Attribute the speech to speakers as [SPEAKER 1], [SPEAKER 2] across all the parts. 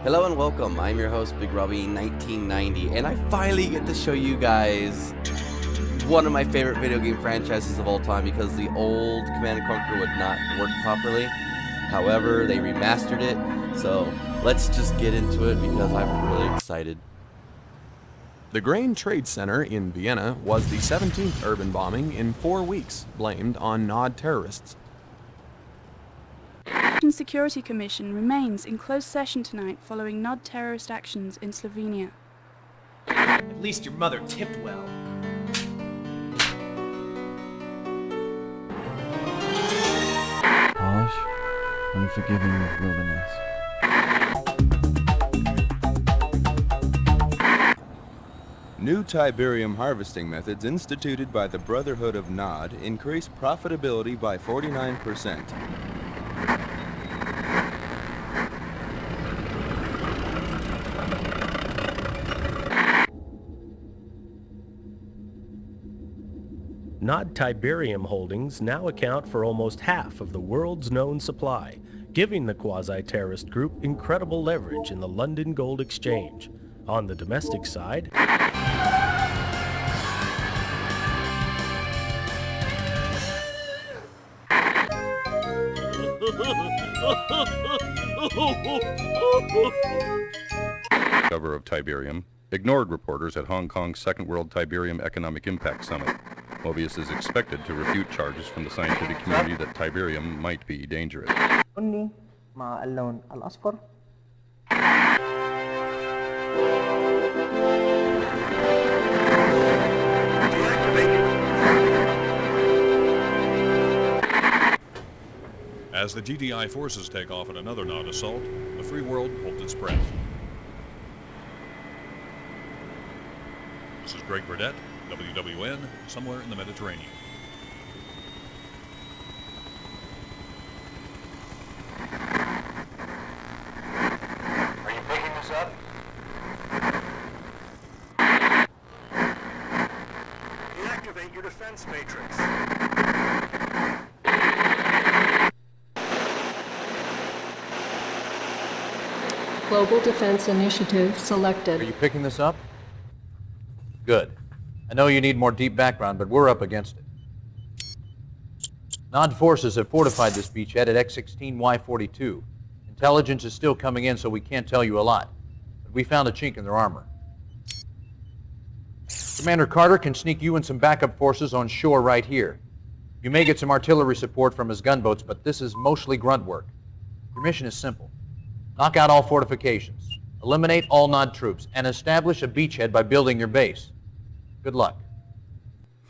[SPEAKER 1] Hello and welcome. I'm your host, Big Robbie 1990, and I finally get to show you guys one of my favorite video game franchises of all time because the old Command & Conquer would not work properly. However, they remastered it, so let's just get into it because I'm really excited.
[SPEAKER 2] The Grain Trade Center in Vienna was the 17th urban bombing in 4 weeks, blamed on Nod terrorists.
[SPEAKER 3] The Security Commission remains in closed session tonight following Nod terrorist actions in Slovenia.
[SPEAKER 4] At least your mother tipped well.
[SPEAKER 5] Polish, unforgiving wilderness.
[SPEAKER 6] New Tiberium harvesting methods instituted by the Brotherhood of Nod increase profitability by 49%.
[SPEAKER 7] Nod Tiberium holdings now account for almost half of the world's known supply, giving the quasi-terrorist group incredible leverage in the London Gold Exchange. On the domestic side,
[SPEAKER 8] Cover of Tiberium ignored reporters at Hong Kong's Second World Tiberium Economic Impact Summit. Mobius is expected to refute charges from the scientific community that Tiberium might be dangerous.
[SPEAKER 9] أني مع اللون الأصفر.
[SPEAKER 10] As the GDI forces take off in another Nod assault, the free world holds its breath. This is Greg Burdett, WWN, somewhere in the Mediterranean.
[SPEAKER 11] Are you picking this up? Deactivate your defense matrix.
[SPEAKER 12] Global Defense Initiative selected.
[SPEAKER 5] Are you picking this up? Good. I know you need more deep background, but we're up against it. Nod forces have fortified this beachhead at X-16Y42. Intelligence is still coming in, so we can't tell you a lot. But we found a chink in their armor. Commander Carter can sneak you and some backup forces on shore right here. You may get some artillery support from his gunboats, but this is mostly grunt work. Your mission is simple. Knock out all fortifications, eliminate all Nod troops, and establish a beachhead by building your base. Good luck.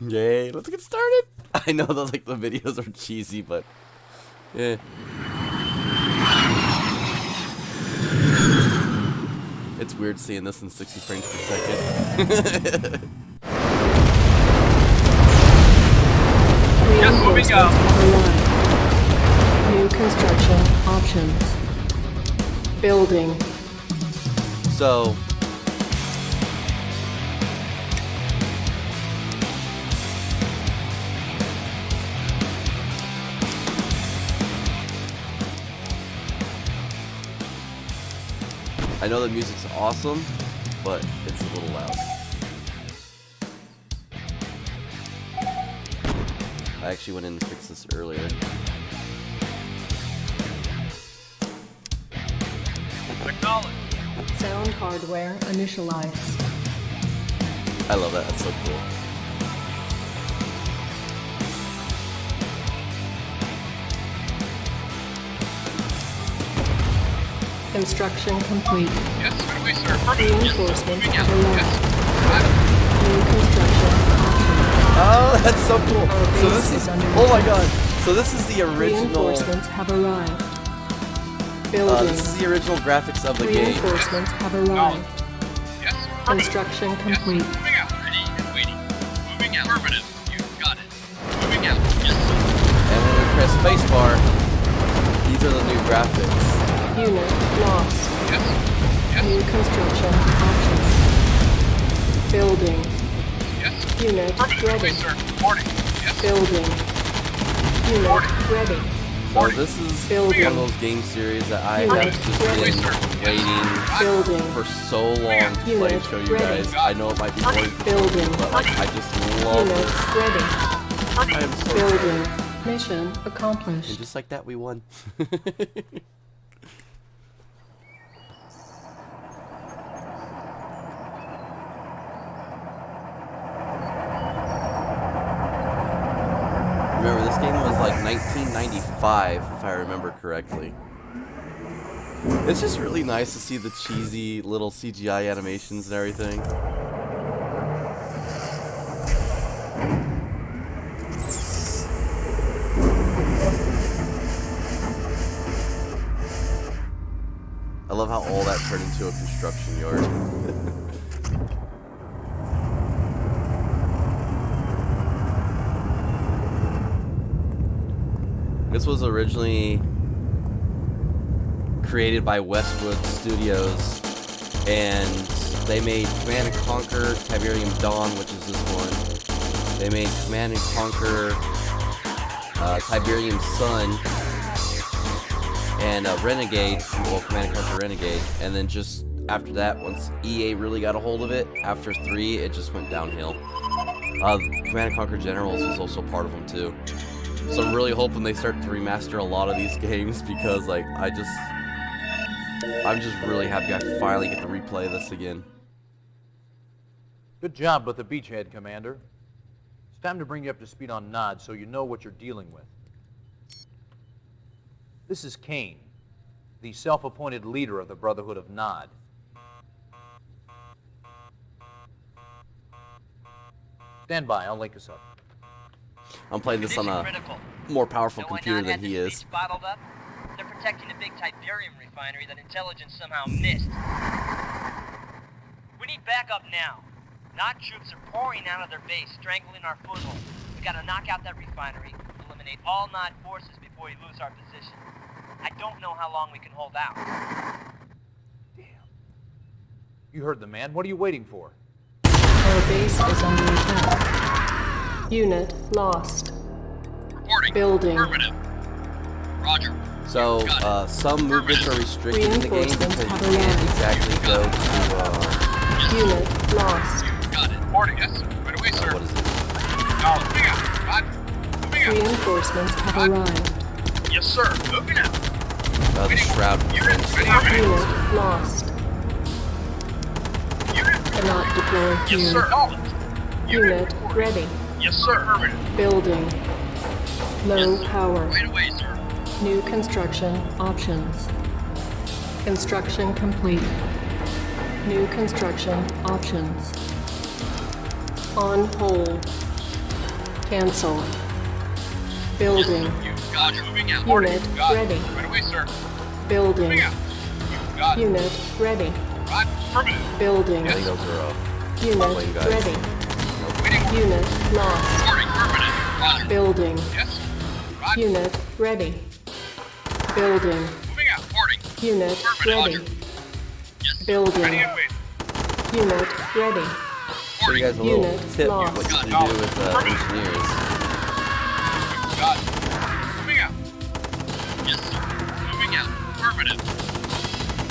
[SPEAKER 1] Yay, let's get started. I know that the videos are cheesy, but yeah. It's weird seeing this in 60 frames per second.
[SPEAKER 4] Just moving up.
[SPEAKER 12] New construction options. Building.
[SPEAKER 1] So I know the music's awesome, but it's a little loud. I actually went in and fixed this earlier.
[SPEAKER 12] Sound hardware initialized.
[SPEAKER 1] I love that, that's so cool.
[SPEAKER 12] Construction complete.
[SPEAKER 4] Yes, we sir.
[SPEAKER 12] Reinforcements have arrived. New construction options.
[SPEAKER 1] Oh, that's so cool. So this is, oh my god. So this is the original.
[SPEAKER 12] Reinforcements have arrived. Building.
[SPEAKER 1] This is the original graphics of the game.
[SPEAKER 12] Reinforcements have arrived.
[SPEAKER 4] Yes,
[SPEAKER 12] Construction complete.
[SPEAKER 4] Moving out. Ready and waiting. Moving out. Affirmative. You got it. Moving out. Yes, sir.
[SPEAKER 1] And when we press spacebar, these are the new graphics.
[SPEAKER 12] Unit lost.
[SPEAKER 4] Yes. Yes.
[SPEAKER 12] New construction options. Building.
[SPEAKER 4] Yes.
[SPEAKER 12] Unit
[SPEAKER 4] Affirmative.
[SPEAKER 12] ready.
[SPEAKER 4] Sir. Morning. Yes.
[SPEAKER 12] Building. Unit
[SPEAKER 4] Morning.
[SPEAKER 12] ready.
[SPEAKER 1] So this is one of those game series that I have just been waiting for so long to play and show you guys. I know it might be boring for some people, but like I just love this. I am so excited.
[SPEAKER 12] Mission accomplished.
[SPEAKER 1] And just like that, we won. Remember, this game was like 1995, if I remember correctly. It's just really nice to see the cheesy little CGI animations and everything. I love how all that turned into a construction yard. This was originally created by Westwood Studios, and they made Command & Conquer, Tiberium Dawn, which is this one. They made Command & Conquer, Tiberium Sun, and Renegade, well, Command & Conquer Renegade, and then just after that, once EA really got a hold of it, after 3, it just went downhill. Command & Conquer Generals was also part of them too. So I'm really hoping they start to remaster a lot of these games because, like, I'm just really happy I finally get to replay this again.
[SPEAKER 5] Good job with the beachhead, Commander. It's time to bring you up to speed on Nod so you know what you're dealing with. This is Kane, the self-appointed leader of the Brotherhood of Nod. Stand by, I'll link us up.
[SPEAKER 1] I'm playing this on a more powerful computer than he is.
[SPEAKER 13] Bottled up? They're protecting a big Tiberium refinery that intelligence somehow missed. We need backup now. Nod troops are pouring out of their base, strangling our foothold. We gotta knock out that refinery, eliminate all Nod forces before we lose our position. I don't know how long we can hold out.
[SPEAKER 5] Damn. You heard the man. What are you waiting for?
[SPEAKER 12] Our base is under attack. Unit lost.
[SPEAKER 4] Reporting.
[SPEAKER 12] Building.
[SPEAKER 4] Affirmative. Roger.
[SPEAKER 1] So, some movements are restricted in the game because you can't exactly go to,
[SPEAKER 12] Unit lost.
[SPEAKER 4] Got it. Reporting. Yes. Right away, sir.
[SPEAKER 1] what is it?
[SPEAKER 4] No, moving out. Got. Moving out.
[SPEAKER 12] Reinforcements have arrived.
[SPEAKER 4] Yes, sir. Moving out.
[SPEAKER 1] The Shroud Prince.
[SPEAKER 12] Unit lost. Cannot deploy here.
[SPEAKER 4] Yes, sir. Knowledge.
[SPEAKER 12] Unit ready.
[SPEAKER 4] Yes, sir. Affirmative.
[SPEAKER 12] Building. Low power.
[SPEAKER 4] Right away, sir.
[SPEAKER 12] New construction options. Construction complete. New construction options. On hold. Cancel. Building.
[SPEAKER 4] You got it. Moving out.
[SPEAKER 12] Unit
[SPEAKER 4] Got it.
[SPEAKER 12] ready.
[SPEAKER 4] Right away, sir.
[SPEAKER 12] Building.
[SPEAKER 4] Moving out. You got it.
[SPEAKER 12] Unit ready.
[SPEAKER 4] Right. Affirmative.
[SPEAKER 12] Building.
[SPEAKER 1] I think those are,
[SPEAKER 12] Unit
[SPEAKER 1] playing guys.
[SPEAKER 12] ready.
[SPEAKER 4] Waiting.
[SPEAKER 12] Unit lost.
[SPEAKER 4] Reporting. Affirmative. Roger.
[SPEAKER 12] Building.
[SPEAKER 4] Yes. Roger.
[SPEAKER 12] Unit ready. Building.
[SPEAKER 4] Moving out. Reporting.
[SPEAKER 12] Unit
[SPEAKER 4] Affirmative.
[SPEAKER 12] ready.
[SPEAKER 4] Roger. Yes.
[SPEAKER 12] Building.
[SPEAKER 4] Ready and waiting.
[SPEAKER 12] Unit ready.
[SPEAKER 1] show you guys a little
[SPEAKER 12] Unit
[SPEAKER 1] tip
[SPEAKER 12] lost.
[SPEAKER 1] what you can do with engineers.
[SPEAKER 4] Got it. Moving out. Yes, sir. Moving out. Affirmative.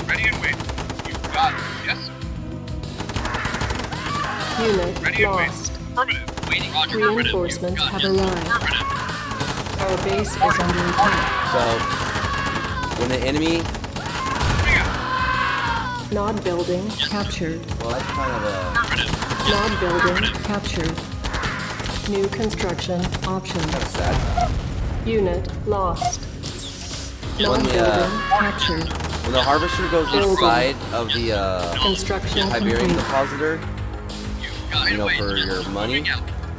[SPEAKER 4] Ready and waiting. You got it. Yes, sir.
[SPEAKER 12] Unit
[SPEAKER 4] Ready and waiting.
[SPEAKER 12] lost.
[SPEAKER 4] Affirmative. Waiting. Roger.
[SPEAKER 12] Reinforcements have arrived.
[SPEAKER 4] Affirmative.
[SPEAKER 12] Our base is under attack.
[SPEAKER 1] So, when the enemy...
[SPEAKER 12] Nod building captured.
[SPEAKER 1] Well, that's kind of a...
[SPEAKER 12] Nod building captured. New construction options.
[SPEAKER 1] Kind of sad.
[SPEAKER 12] Unit lost. Nod
[SPEAKER 1] When the,
[SPEAKER 12] building captured.
[SPEAKER 1] When the harvester goes inside of the
[SPEAKER 12] Construction
[SPEAKER 1] Tiberium
[SPEAKER 12] complete.
[SPEAKER 1] depositor, you know, for your money,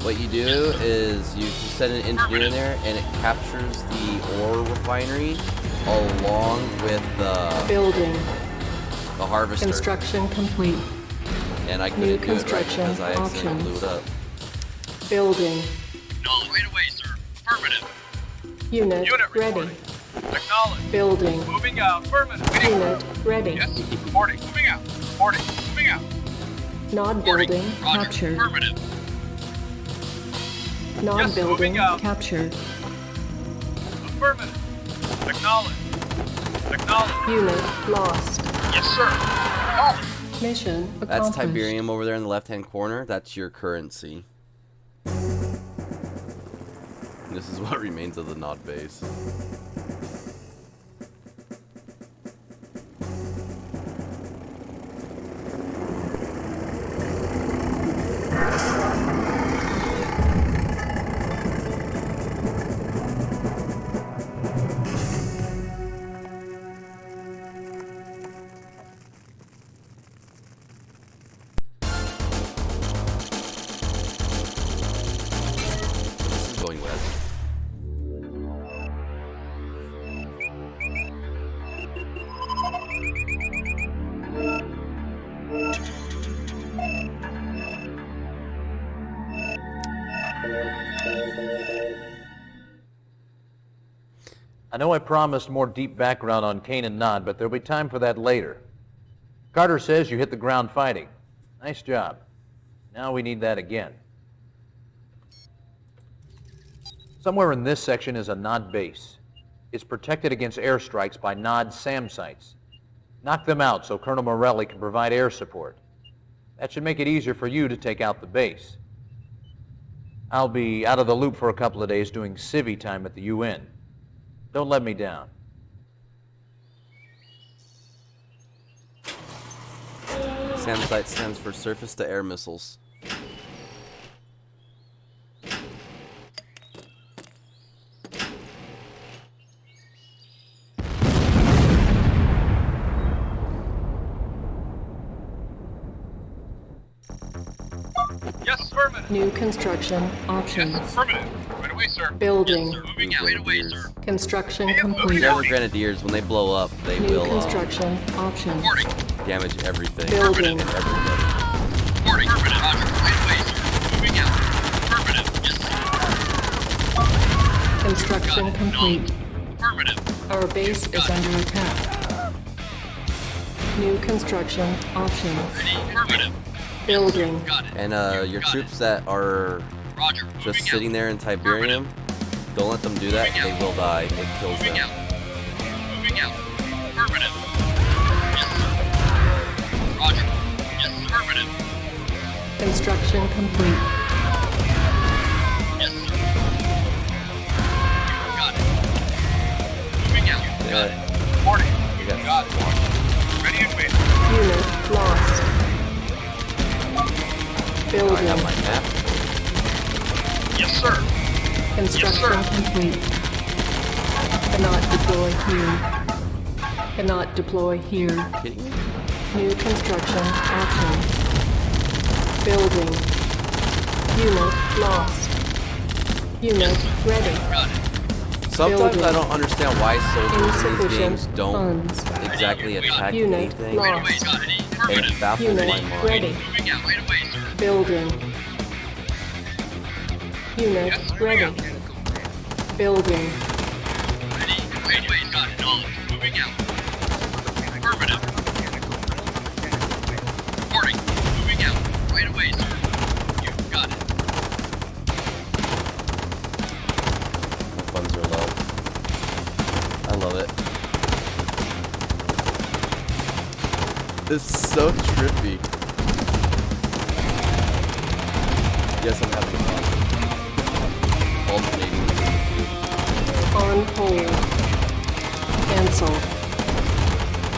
[SPEAKER 1] what you do is you just send an engineer in there and it captures the ore refinery along with
[SPEAKER 12] Building.
[SPEAKER 1] the harvester.
[SPEAKER 12] Construction complete.
[SPEAKER 1] And I
[SPEAKER 12] New
[SPEAKER 1] couldn't do it right
[SPEAKER 12] construction
[SPEAKER 1] because I accidentally blew it up.
[SPEAKER 12] Building.
[SPEAKER 4] Acknowledge. Right away, sir. Affirmative.
[SPEAKER 12] Unit ready.
[SPEAKER 4] reporting. Acknowledge.
[SPEAKER 12] Building.
[SPEAKER 4] Moving out. Affirmative. Waiting.
[SPEAKER 12] Unit ready.
[SPEAKER 4] Yes. Reporting. Moving out. Reporting. Moving out.
[SPEAKER 12] Nod
[SPEAKER 4] Reporting.
[SPEAKER 12] building
[SPEAKER 4] Roger.
[SPEAKER 12] captured.
[SPEAKER 4] Affirmative.
[SPEAKER 12] Nod
[SPEAKER 4] Yes,
[SPEAKER 12] building
[SPEAKER 4] moving out.
[SPEAKER 12] captured.
[SPEAKER 4] Affirmative. Acknowledge. Acknowledge.
[SPEAKER 12] Unit lost.
[SPEAKER 4] Yes, sir. Acknowledge.
[SPEAKER 12] Mission
[SPEAKER 1] That's
[SPEAKER 12] accomplished.
[SPEAKER 1] Tiberium over there in the left-hand corner. That's your currency. This is what remains of the Nod base. This is going west.
[SPEAKER 5] I know I promised more deep background on Kane and Nod, but there'll be time for that later. Carter says you hit the ground fighting. Nice job. Now we need that again. Somewhere in this section is a Nod base. It's protected against airstrikes by Nod SAM sites. Knock them out so Colonel Morelli can provide air support. That should make it easier for you to take out the base. I'll be out of the loop for a couple of days doing civvy time at the UN. Don't let me down.
[SPEAKER 1] SAM site stands for surface to air missiles.
[SPEAKER 4] Yes, affirmative.
[SPEAKER 12] New construction options.
[SPEAKER 4] Yes, affirmative. Right away, sir.
[SPEAKER 12] Building.
[SPEAKER 4] Yes, sir. Moving out. Right away, sir.
[SPEAKER 12] Construction complete.
[SPEAKER 1] Never Grenadiers, when they blow up, they
[SPEAKER 12] New
[SPEAKER 1] will
[SPEAKER 12] construction options.
[SPEAKER 4] Reporting.
[SPEAKER 1] damage everything.
[SPEAKER 12] Building.
[SPEAKER 1] And everybody.
[SPEAKER 4] Reporting. Affirmative. Roger. Right away, sir. Moving out. Affirmative. Yes, sir.
[SPEAKER 12] Construction complete.
[SPEAKER 4] Affirmative.
[SPEAKER 12] Our base is under attack. New construction options.
[SPEAKER 4] Ready. Affirmative.
[SPEAKER 12] Building.
[SPEAKER 4] Got it.
[SPEAKER 1] And your troops that are
[SPEAKER 4] Roger.
[SPEAKER 1] just
[SPEAKER 4] Moving
[SPEAKER 1] sitting
[SPEAKER 4] out.
[SPEAKER 1] there in Tiberium, don't let them do that. They will die. It kills
[SPEAKER 4] Moving
[SPEAKER 1] them.
[SPEAKER 4] out. Moving out. Affirmative. Yes, sir. Roger. Yes, affirmative.
[SPEAKER 12] Construction complete.
[SPEAKER 4] Yes, sir. Got it. Moving out. Got it. Reporting.
[SPEAKER 1] We got
[SPEAKER 4] Got it. Ready and waiting.
[SPEAKER 12] Unit lost.
[SPEAKER 1] I
[SPEAKER 12] Building.
[SPEAKER 1] have my map.
[SPEAKER 4] Yes, sir.
[SPEAKER 12] Construction
[SPEAKER 4] Yes, sir.
[SPEAKER 12] complete. Cannot deploy here. Cannot deploy here.
[SPEAKER 1] Kidding me?
[SPEAKER 12] New construction options. Building. Unit lost. Unit ready.
[SPEAKER 4] Got it.
[SPEAKER 1] Sometimes
[SPEAKER 12] Building.
[SPEAKER 1] I don't understand why soldiers in these
[SPEAKER 12] Insufficient
[SPEAKER 1] games don't
[SPEAKER 12] funds.
[SPEAKER 1] exactly attack
[SPEAKER 12] Unit
[SPEAKER 1] anything.
[SPEAKER 12] lost.
[SPEAKER 4] Right away, got it.
[SPEAKER 1] And it
[SPEAKER 4] Affirmative.
[SPEAKER 1] baffles
[SPEAKER 12] Unit
[SPEAKER 1] my mind.
[SPEAKER 12] ready.
[SPEAKER 4] Moving out. Right away, sir.
[SPEAKER 12] Building. Unit
[SPEAKER 4] Yes,
[SPEAKER 12] ready.
[SPEAKER 4] moving out.
[SPEAKER 12] Building.
[SPEAKER 4] Ready. Right away, got it. Knowledge. Moving out. Affirmative. Reporting. Moving out. Right away, sir. You got it.
[SPEAKER 1] My funds are low. I love it. This is so trippy. Yes, I'm having fun. Alternating.
[SPEAKER 12] On hold. Cancel.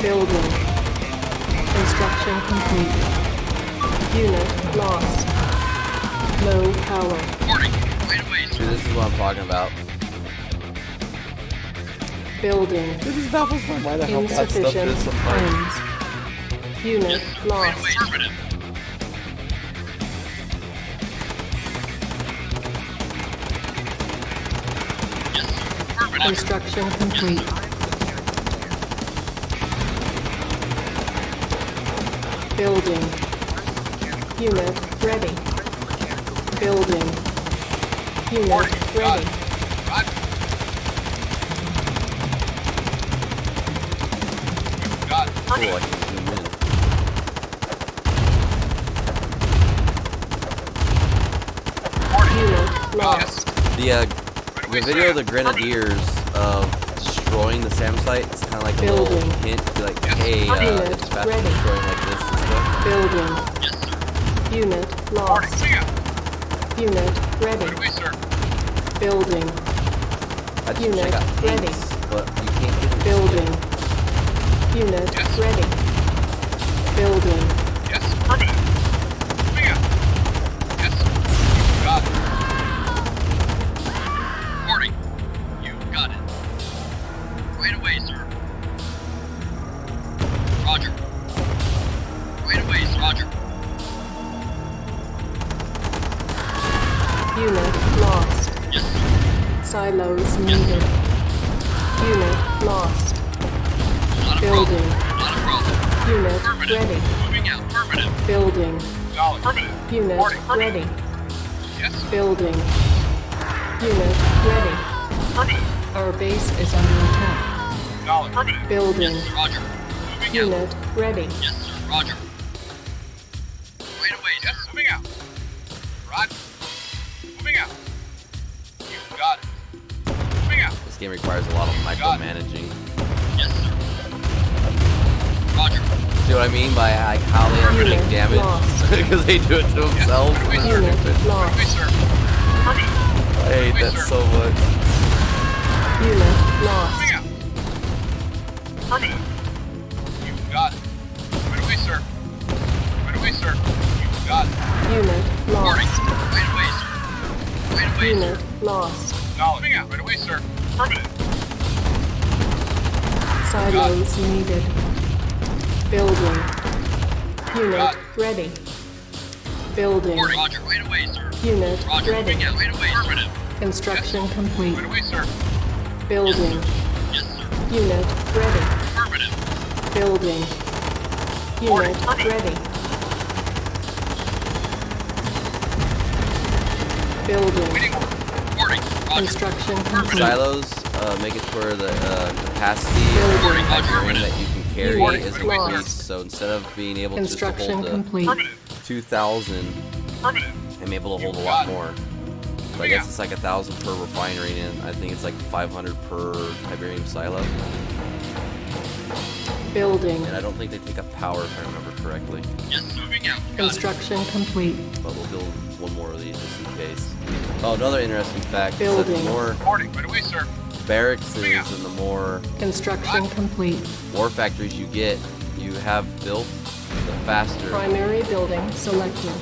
[SPEAKER 12] Building. Construction complete. Unit lost. Low power.
[SPEAKER 4] Reporting. Right away,
[SPEAKER 1] See,
[SPEAKER 4] sir.
[SPEAKER 1] this is what I'm talking about.
[SPEAKER 12] Building.
[SPEAKER 1] This is baffles my mind how bad stuff
[SPEAKER 12] Insufficient
[SPEAKER 1] is sometimes.
[SPEAKER 12] funds. Unit
[SPEAKER 4] Right
[SPEAKER 12] lost.
[SPEAKER 4] away, affirmative. Yes, sir. Affirmative.
[SPEAKER 12] Construction complete. Building. Unit ready. Building. Unit ready.
[SPEAKER 4] Roger. Got it.
[SPEAKER 1] Oh, I
[SPEAKER 4] Affirmative.
[SPEAKER 1] can zoom in.
[SPEAKER 12] Unit lost.
[SPEAKER 1] The video of the Grenadiers of destroying the SAM site, it's kind of like a little hint to be like, hey, it's faster destroying like this and stuff.
[SPEAKER 12] Building.
[SPEAKER 4] Yes, sir.
[SPEAKER 12] Unit
[SPEAKER 4] Reporting.
[SPEAKER 12] lost.
[SPEAKER 4] Moving out.
[SPEAKER 12] Unit ready.
[SPEAKER 4] Right away, sir.
[SPEAKER 12] Building.
[SPEAKER 1] I just wish I
[SPEAKER 12] Unit
[SPEAKER 1] got
[SPEAKER 12] ready.
[SPEAKER 1] tanks, but you can't get them.
[SPEAKER 12] Building. Unit
[SPEAKER 4] Yes.
[SPEAKER 12] ready. Building.
[SPEAKER 4] Yes, affirmative. Moving out. Yes, sir. You got it. Reporting. You got it. Right away, sir. Roger. Right away, Roger.
[SPEAKER 12] Unit lost.
[SPEAKER 4] Yes, sir.
[SPEAKER 12] Silos needed. Unit lost.
[SPEAKER 4] Not a
[SPEAKER 12] Building.
[SPEAKER 4] problem. Not a problem.
[SPEAKER 12] Unit
[SPEAKER 4] Affirmative.
[SPEAKER 12] ready.
[SPEAKER 4] Moving out. Affirmative.
[SPEAKER 12] Building.
[SPEAKER 4] Solid. Affirmative.
[SPEAKER 12] Unit
[SPEAKER 4] Reporting. Affirmative.
[SPEAKER 12] ready.
[SPEAKER 4] Yes, sir.
[SPEAKER 12] Building. Unit ready.
[SPEAKER 4] Affirmative.
[SPEAKER 12] Our base is under attack.
[SPEAKER 4] Solid. Affirmative.
[SPEAKER 12] Building.
[SPEAKER 4] Yes, sir. Roger. Moving out.
[SPEAKER 12] Unit ready.
[SPEAKER 4] Yes, sir. Roger. Right away. Yes, moving out. Roger. Moving out. You got it. Moving out.
[SPEAKER 1] This game requires a lot of micromanaging.
[SPEAKER 4] Yes, sir. Roger.
[SPEAKER 1] See what I mean by like how they are getting damage? Because they do it to themselves.
[SPEAKER 12] Unit lost.
[SPEAKER 4] Right away, sir. Affirmative.
[SPEAKER 1] I hate that so much.
[SPEAKER 12] Unit lost.
[SPEAKER 4] Moving out. Affirmative. You got it. Right away, sir. Right away, sir. You got it.
[SPEAKER 12] Unit
[SPEAKER 4] Reporting.
[SPEAKER 12] lost.
[SPEAKER 4] Right away, sir. Right away,
[SPEAKER 12] Unit
[SPEAKER 4] sir.
[SPEAKER 12] lost.
[SPEAKER 4] Solid. Moving out. Right away, sir. Affirmative.
[SPEAKER 12] Silos needed. Building. Unit ready. Building.
[SPEAKER 4] Reporting. Roger. Right away, sir.
[SPEAKER 12] Unit
[SPEAKER 4] Roger.
[SPEAKER 12] ready.
[SPEAKER 4] Moving out. Right away. Affirmative.
[SPEAKER 12] Construction complete.
[SPEAKER 4] Right away, sir.
[SPEAKER 12] Building.
[SPEAKER 4] Yes, sir.
[SPEAKER 12] Unit ready.
[SPEAKER 4] Affirmative.
[SPEAKER 12] Building. Unit ready. Building.
[SPEAKER 4] Waiting order. Reporting. Roger.
[SPEAKER 12] Construction complete.
[SPEAKER 1] Silos make it to where the capacity
[SPEAKER 12] Building.
[SPEAKER 1] of Tiberium that you can carry
[SPEAKER 12] Unit
[SPEAKER 1] is
[SPEAKER 12] lost.
[SPEAKER 1] increased. So instead of being able just to
[SPEAKER 12] Construction
[SPEAKER 1] hold the
[SPEAKER 12] complete.
[SPEAKER 4] Affirmative.
[SPEAKER 1] 2,000,
[SPEAKER 4] Affirmative.
[SPEAKER 1] I'm able to hold a lot more. So I guess it's like 1,000 per refinery, and I think it's like 500 per Tiberium silo.
[SPEAKER 12] Building.
[SPEAKER 1] And I don't think they take up power if I remember correctly.
[SPEAKER 4] Yes, moving out. Got it.
[SPEAKER 12] Construction complete.
[SPEAKER 1] But we'll build one more of these just in case. Oh, another interesting fact is that the
[SPEAKER 12] Building.
[SPEAKER 1] more
[SPEAKER 4] Reporting. Right away, sir.
[SPEAKER 1] barracks and the more
[SPEAKER 12] Construction complete.
[SPEAKER 1] war factories you get, you have built, the faster
[SPEAKER 12] Primary building selected.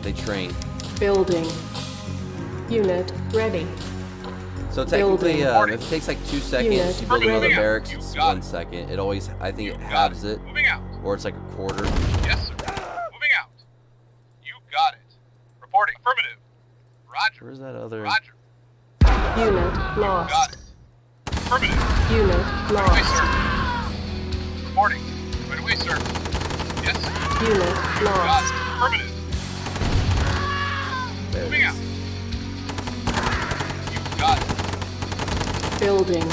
[SPEAKER 1] they train.
[SPEAKER 12] Building. Unit ready.
[SPEAKER 1] So technically,
[SPEAKER 12] Building.
[SPEAKER 1] if it takes like 2 seconds,
[SPEAKER 12] Unit
[SPEAKER 1] you build another
[SPEAKER 12] ready.
[SPEAKER 1] barracks, it's 1 second. It always, I think it halves it,
[SPEAKER 4] Moving out.
[SPEAKER 1] or it's like a quarter.
[SPEAKER 4] Yes, sir. Moving out. You got it. Reporting. Affirmative. Roger.
[SPEAKER 1] Where's that other?
[SPEAKER 4] Roger.
[SPEAKER 12] Unit
[SPEAKER 4] Got
[SPEAKER 12] lost.
[SPEAKER 4] it. Affirmative.
[SPEAKER 12] Unit
[SPEAKER 4] Right away,
[SPEAKER 12] lost.
[SPEAKER 4] sir. Reporting. Right away, sir. Yes, sir.
[SPEAKER 12] Unit
[SPEAKER 4] Got
[SPEAKER 12] lost.
[SPEAKER 4] it. Affirmative.
[SPEAKER 1] There it
[SPEAKER 4] Moving
[SPEAKER 1] is.
[SPEAKER 4] out. You got it.
[SPEAKER 12] Building.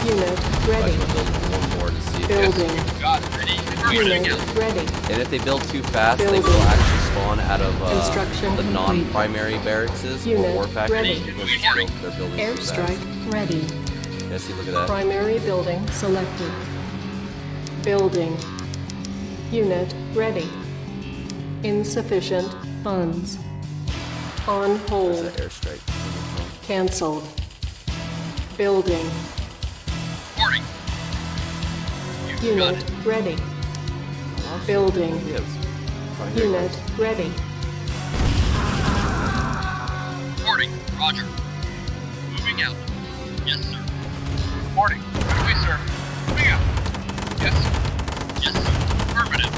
[SPEAKER 12] Unit
[SPEAKER 1] I'm
[SPEAKER 12] ready.
[SPEAKER 1] gonna build one more to see if
[SPEAKER 12] Building.
[SPEAKER 4] You got it. Ready.
[SPEAKER 12] Unit
[SPEAKER 4] Affirmative.
[SPEAKER 12] ready.
[SPEAKER 1] And if they build too fast, they
[SPEAKER 12] Building.
[SPEAKER 1] will actually spawn out of
[SPEAKER 12] Construction
[SPEAKER 1] the
[SPEAKER 12] complete.
[SPEAKER 1] non-primary barracks or
[SPEAKER 12] Unit
[SPEAKER 1] war factories
[SPEAKER 12] ready.
[SPEAKER 1] because they're building too fast.
[SPEAKER 12] Airstrike ready.
[SPEAKER 1] Yeah, see, look at that.
[SPEAKER 12] Primary building selected. Building. Unit ready. Insufficient funds. On
[SPEAKER 1] There's
[SPEAKER 12] hold.
[SPEAKER 1] that airstrike.
[SPEAKER 12] Cancelled. Building.
[SPEAKER 4] Reporting. You got
[SPEAKER 12] Unit
[SPEAKER 4] it.
[SPEAKER 12] ready. Building.
[SPEAKER 1] Yeah, it's right here.
[SPEAKER 12] Unit ready.
[SPEAKER 4] Reporting. Roger. Moving out. Yes, sir. Reporting. Right away, sir. Moving out. Yes, sir. Yes, sir. Affirmative.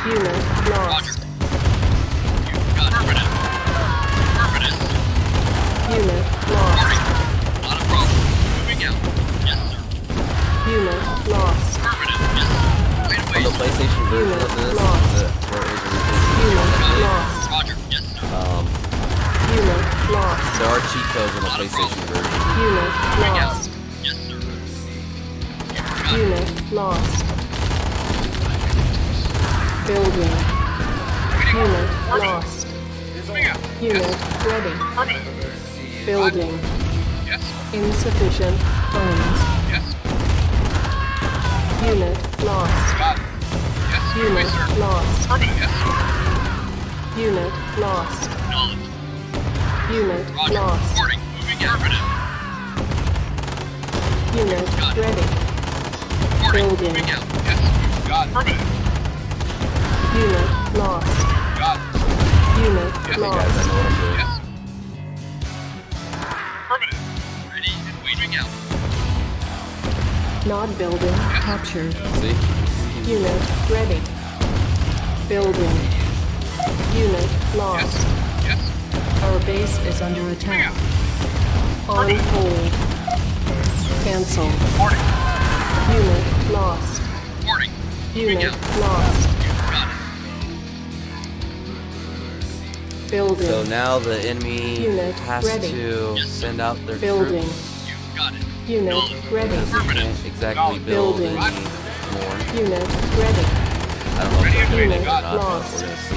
[SPEAKER 12] Unit
[SPEAKER 4] Roger.
[SPEAKER 12] lost.
[SPEAKER 4] You got it. Affirmative. Affirmative.
[SPEAKER 12] Unit
[SPEAKER 4] Reporting.
[SPEAKER 12] lost.
[SPEAKER 4] Not a problem. Moving out. Yes, sir.
[SPEAKER 12] Unit lost.
[SPEAKER 4] Affirmative. Yes, sir. Right away,
[SPEAKER 1] On the
[SPEAKER 4] sir.
[SPEAKER 1] PlayStation version
[SPEAKER 12] Unit
[SPEAKER 1] of this,
[SPEAKER 12] lost.
[SPEAKER 1] where it was
[SPEAKER 12] Unit
[SPEAKER 1] originally,
[SPEAKER 12] lost.
[SPEAKER 4] Roger. Yes, sir.
[SPEAKER 12] Unit lost.
[SPEAKER 1] there are cheat codes on the PlayStation version.
[SPEAKER 12] Unit
[SPEAKER 4] Moving out.
[SPEAKER 12] lost.
[SPEAKER 4] Yes, sir. You got it.
[SPEAKER 12] Unit lost. Building. Unit lost.
[SPEAKER 4] Moving out.
[SPEAKER 12] Unit ready.
[SPEAKER 4] Affirmative.
[SPEAKER 12] Building.
[SPEAKER 4] Yes, sir.
[SPEAKER 12] Insufficient Owns.
[SPEAKER 4] Yes.
[SPEAKER 12] Unit lost.
[SPEAKER 4] Got it. Yes.
[SPEAKER 12] Unit
[SPEAKER 4] Yes, sir.
[SPEAKER 12] lost.
[SPEAKER 4] Affirmative. Yes.
[SPEAKER 12] Unit lost.
[SPEAKER 4] Acknowledged.
[SPEAKER 12] Unit
[SPEAKER 4] Roger.
[SPEAKER 12] lost.
[SPEAKER 4] Reporting. Moving out. Affirmative.
[SPEAKER 12] Unit
[SPEAKER 4] Got it.
[SPEAKER 12] ready.
[SPEAKER 4] Reporting.
[SPEAKER 12] Building.
[SPEAKER 4] Moving out. Yes. Got it. Affirmative.
[SPEAKER 12] Unit lost.
[SPEAKER 4] Got it.
[SPEAKER 12] Unit
[SPEAKER 4] Yes,
[SPEAKER 1] Hey guys, I
[SPEAKER 12] lost.
[SPEAKER 1] know what I'm doing.
[SPEAKER 4] Yes. Affirmative. Ready and waiting out.
[SPEAKER 12] Nod building captured.
[SPEAKER 1] See?
[SPEAKER 12] Unit ready. Building. Unit lost.
[SPEAKER 4] Yes. Yes.
[SPEAKER 12] Our base is under
[SPEAKER 4] Moving
[SPEAKER 12] attack.
[SPEAKER 4] out.
[SPEAKER 12] On hold. Cancel.
[SPEAKER 4] Reporting.
[SPEAKER 12] Unit lost.
[SPEAKER 4] Reporting. Moving
[SPEAKER 12] Unit
[SPEAKER 4] out.
[SPEAKER 12] lost.
[SPEAKER 4] Got it.
[SPEAKER 12] Building.
[SPEAKER 1] So now the enemy
[SPEAKER 12] Unit
[SPEAKER 1] has
[SPEAKER 12] ready.
[SPEAKER 1] to send out their
[SPEAKER 12] Building.
[SPEAKER 1] troops.
[SPEAKER 4] You got it.
[SPEAKER 12] Unit ready.
[SPEAKER 1] Because they can't exactly build
[SPEAKER 12] Building.
[SPEAKER 1] any more.
[SPEAKER 12] Unit ready.
[SPEAKER 1] I don't know if they're doing it or
[SPEAKER 12] Unit
[SPEAKER 1] not, but
[SPEAKER 12] lost.
[SPEAKER 1] we're gonna see.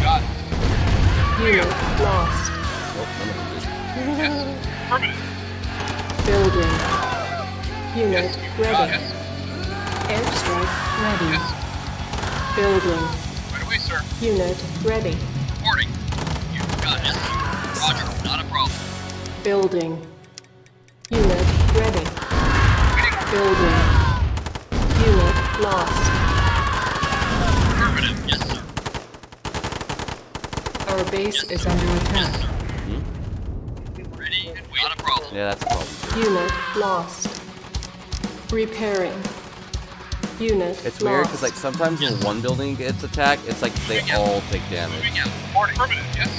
[SPEAKER 4] Got it.
[SPEAKER 12] Unit lost.
[SPEAKER 1] Nope, none of them did.
[SPEAKER 4] Yes. Affirmative.
[SPEAKER 12] Building. Unit
[SPEAKER 4] Yes.
[SPEAKER 12] ready.
[SPEAKER 4] Yes.
[SPEAKER 12] Airstrike ready.
[SPEAKER 4] Yes.
[SPEAKER 12] Building.
[SPEAKER 4] Right away, sir.
[SPEAKER 12] Unit ready.
[SPEAKER 4] Reporting. You got it. Yes. Roger. Not a problem.
[SPEAKER 12] Building. Unit ready.
[SPEAKER 4] Waiting.
[SPEAKER 12] Building. Unit lost.
[SPEAKER 4] Affirmative. Yes, sir.
[SPEAKER 12] Our base is under attack.
[SPEAKER 4] Ready and wait. Not a problem.
[SPEAKER 1] Yeah, that's a problem.
[SPEAKER 12] Unit lost. Repairing. Unit
[SPEAKER 1] It's
[SPEAKER 12] lost.
[SPEAKER 1] weird because like sometimes when one building gets attacked, it's like they all take damage,
[SPEAKER 4] Moving out. Reporting. Affirmative. Yes.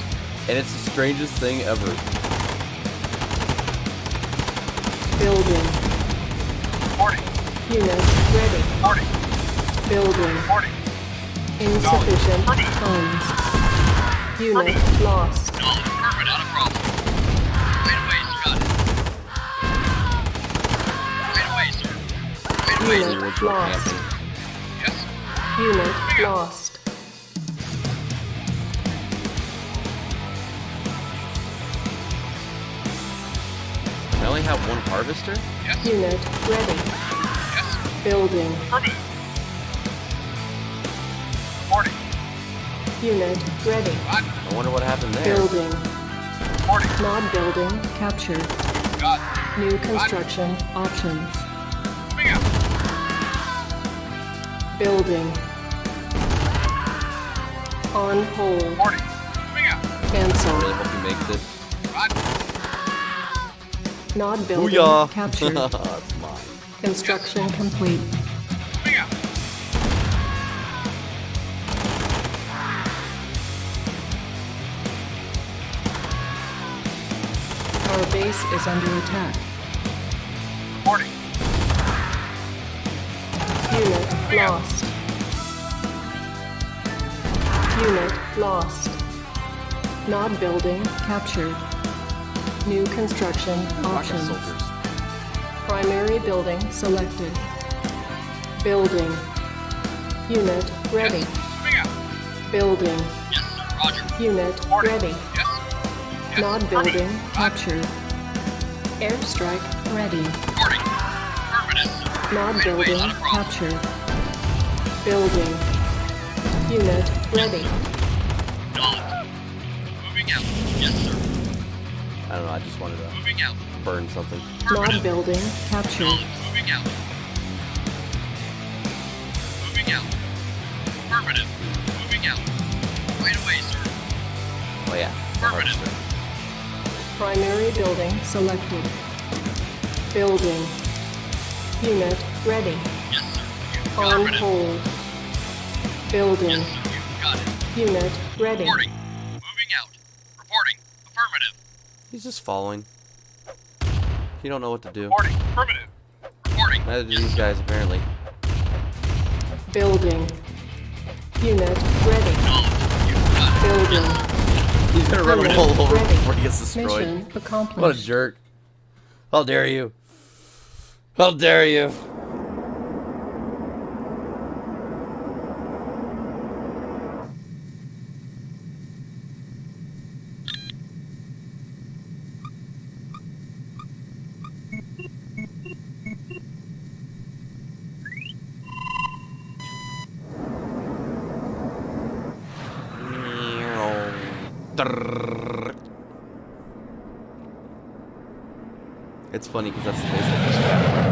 [SPEAKER 1] and it's the strangest thing ever.
[SPEAKER 12] Building.
[SPEAKER 4] Reporting.
[SPEAKER 12] Unit ready.
[SPEAKER 4] Reporting.
[SPEAKER 12] Building.
[SPEAKER 4] Reporting.
[SPEAKER 12] Insufficient funds. Unit lost.
[SPEAKER 4] No. Affirmative. Not a problem. Right away, sir. Got it. Right away, sir. Right away,
[SPEAKER 12] Unit
[SPEAKER 4] sir.
[SPEAKER 1] Original
[SPEAKER 12] lost.
[SPEAKER 1] camping.
[SPEAKER 4] Yes.
[SPEAKER 12] Unit lost.
[SPEAKER 1] I only have one harvester.
[SPEAKER 4] Yes.
[SPEAKER 12] Unit ready.
[SPEAKER 4] Yes.
[SPEAKER 12] Building.
[SPEAKER 4] Affirmative. Reporting.
[SPEAKER 12] Unit ready.
[SPEAKER 4] Got it.
[SPEAKER 1] I wonder what happened there.
[SPEAKER 12] Building.
[SPEAKER 4] Reporting.
[SPEAKER 12] Nod building captured.
[SPEAKER 4] Got it.
[SPEAKER 12] New construction options.
[SPEAKER 4] Moving out.
[SPEAKER 12] Building. On hold.
[SPEAKER 4] Reporting. Moving out.
[SPEAKER 1] I
[SPEAKER 12] Cancel.
[SPEAKER 1] really hope he makes it.
[SPEAKER 4] Got it.
[SPEAKER 12] Nod building
[SPEAKER 1] Booyah!
[SPEAKER 12] captured.
[SPEAKER 1] That's mine.
[SPEAKER 12] Construction complete.
[SPEAKER 4] Moving out.
[SPEAKER 12] Our base is under attack.
[SPEAKER 4] Reporting.
[SPEAKER 12] Unit lost. Unit lost. Nod building captured. New construction
[SPEAKER 1] Rocket
[SPEAKER 12] options.
[SPEAKER 1] soldiers.
[SPEAKER 12] Primary building selected. Building. Unit ready.
[SPEAKER 4] Yes. Moving out.
[SPEAKER 12] Building.
[SPEAKER 4] Yes, sir. Roger.
[SPEAKER 12] Unit
[SPEAKER 4] Reporting.
[SPEAKER 12] ready.
[SPEAKER 4] Yes. Yes.
[SPEAKER 12] Nod
[SPEAKER 4] Affirmative.
[SPEAKER 12] building
[SPEAKER 4] Got it.
[SPEAKER 12] captured. Airstrike ready.
[SPEAKER 4] Reporting. Affirmative, sir.
[SPEAKER 12] Nod
[SPEAKER 4] Right away,
[SPEAKER 12] building
[SPEAKER 4] not a problem.
[SPEAKER 12] captured. Building. Unit ready.
[SPEAKER 4] Acknowledged. Moving out. Yes, sir.
[SPEAKER 1] I don't know. I just wanted to
[SPEAKER 4] Moving out.
[SPEAKER 1] burn something.
[SPEAKER 12] Nod
[SPEAKER 4] Affirmative.
[SPEAKER 12] building captured.
[SPEAKER 4] Acknowledged. Moving out. Moving out. Affirmative. Moving out. Right away, sir.
[SPEAKER 1] Oh yeah. the
[SPEAKER 4] Affirmative.
[SPEAKER 1] harvester.
[SPEAKER 12] Primary building selected. Building. Unit ready.
[SPEAKER 4] Yes, sir. You
[SPEAKER 12] On
[SPEAKER 4] affirmative.
[SPEAKER 12] hold. Building.
[SPEAKER 4] Yes, sir. You got it.
[SPEAKER 12] Unit ready.
[SPEAKER 4] Reporting. Moving out. Reporting. Affirmative.
[SPEAKER 1] He's just following. You don't know what to do.
[SPEAKER 4] Reporting. Affirmative. Reporting.
[SPEAKER 1] Neither do these guys apparently.
[SPEAKER 12] Building. Unit ready.
[SPEAKER 4] Acknowledged. You got it.
[SPEAKER 12] Building.
[SPEAKER 1] He's gonna run him all over
[SPEAKER 12] Ready.
[SPEAKER 1] before he gets destroyed.
[SPEAKER 12] Mission accomplished.
[SPEAKER 1] What a jerk. How dare you? How dare you? It's funny because that's the base I just captured.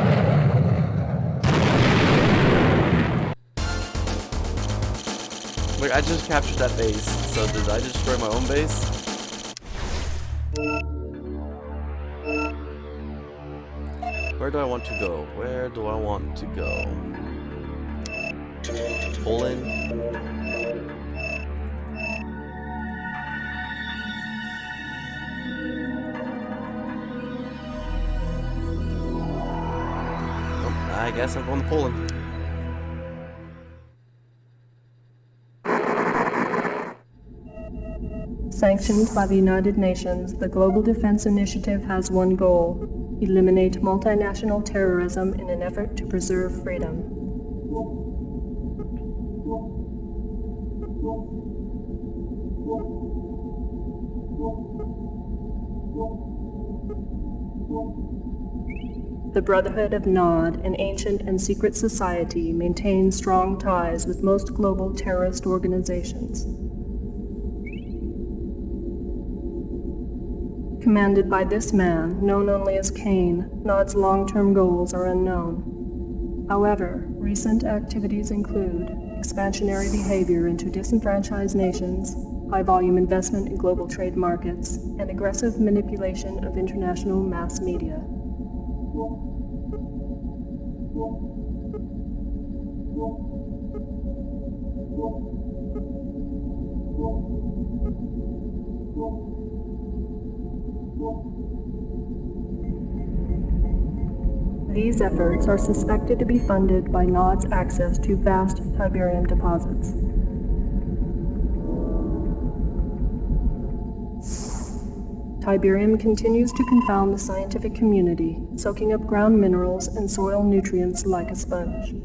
[SPEAKER 1] Look, I just captured that base, so did I destroy my own base? Where do I want to go? Where do I want to go? Poland? I guess I'm going to Poland.
[SPEAKER 12] Sanctioned by the United Nations, the Global Defense Initiative has one goal: eliminate multinational terrorism in an effort to preserve freedom. The Brotherhood of Nod, an ancient and secret society, maintains strong ties with most global terrorist organizations. Commanded by this man, known only as Kane, Nod's long-term goals are unknown. However, recent activities include expansionary behavior into disenfranchised nations, high-volume investment in global trade markets, and aggressive manipulation of international mass media. These efforts are suspected to be funded by Nod's access to vast Tiberium deposits. Tiberium continues to confound the scientific community, soaking up ground minerals and soil nutrients like a sponge.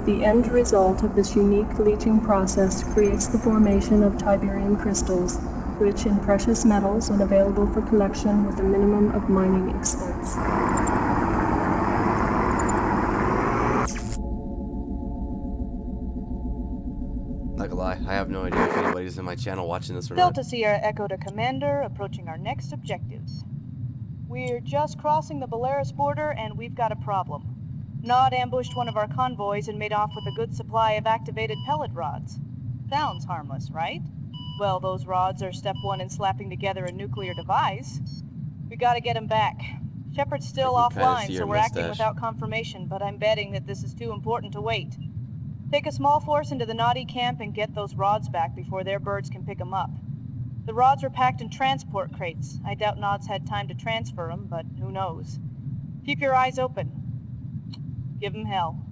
[SPEAKER 12] The end result of this unique leaching process creates the formation of Tiberium crystals, rich in precious metals and available for collection with a minimum of mining expense.
[SPEAKER 1] Not gonna lie, I have no idea if anybody's in my channel watching this or not.
[SPEAKER 14] Delta Sierra Echo to Commander, approaching our next objectives. We're just crossing the Belarus border and we've got a problem. Nod ambushed one of our convoys and made off with a good supply of activated pellet rods. Sounds harmless, right? Well, those rods are step one in slapping together a nuclear device. We gotta get him back. Shepard's still offline, so we're acting without confirmation, but I'm betting that this is too important to wait. Take a small force into the Noddy camp and get those rods back before their birds can pick them up. The rods were packed in transport crates. I doubt Nod's had time to transfer them, but who knows. Keep your eyes open. Give him hell.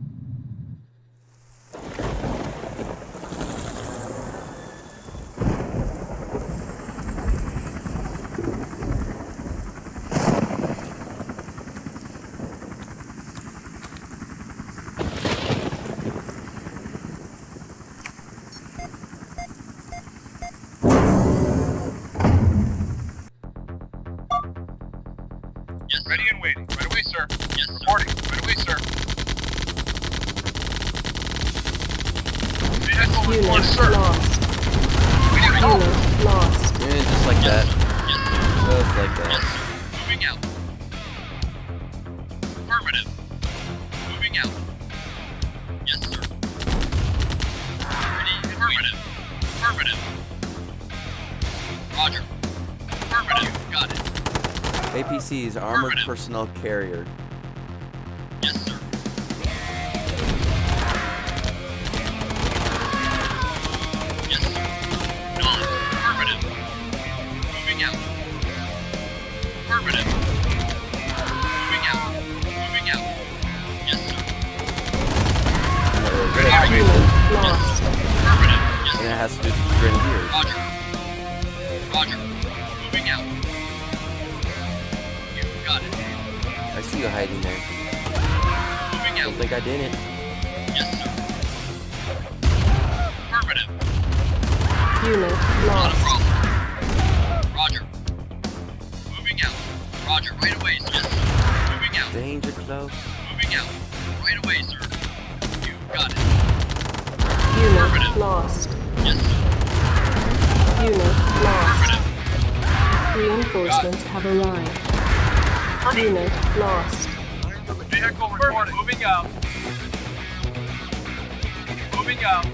[SPEAKER 4] Yes, ready and waiting. Right away, sir. Yes, reporting. Right away, sir.
[SPEAKER 12] Unit lost. Unit lost.
[SPEAKER 1] Yeah, just like that. Just like that.
[SPEAKER 4] Moving out. Affirmative. Moving out. Yes, sir. Ready? Affirmative. Affirmative. Roger. Affirmative. Got it.
[SPEAKER 1] APC's Armored Personnel Carrier.
[SPEAKER 4] Yes, sir. Yes, sir. Nod. Affirmative. Moving out. Affirmative. Moving out. Moving out. Yes, sir.
[SPEAKER 12] Unit lost.
[SPEAKER 4] Affirmative. Yes,
[SPEAKER 1] And it has to do with Grenadiers.
[SPEAKER 4] Roger. Roger. Moving out. You got it.
[SPEAKER 1] I see you hiding there.
[SPEAKER 4] Moving out.
[SPEAKER 1] Don't think I didn't.
[SPEAKER 4] Yes, sir. Affirmative.
[SPEAKER 12] Unit
[SPEAKER 4] Not a
[SPEAKER 12] lost.
[SPEAKER 4] problem. Roger. Moving out. Roger. Right away, sir. Yes, sir. Moving out.
[SPEAKER 1] Danger close.
[SPEAKER 4] Moving out. Right away, sir. You got it.
[SPEAKER 12] Unit lost.
[SPEAKER 4] Yes, sir.
[SPEAKER 12] Unit lost. Reinforcements have arrived. Unit lost.
[SPEAKER 4] Vehicle reporting. Moving out. Moving out.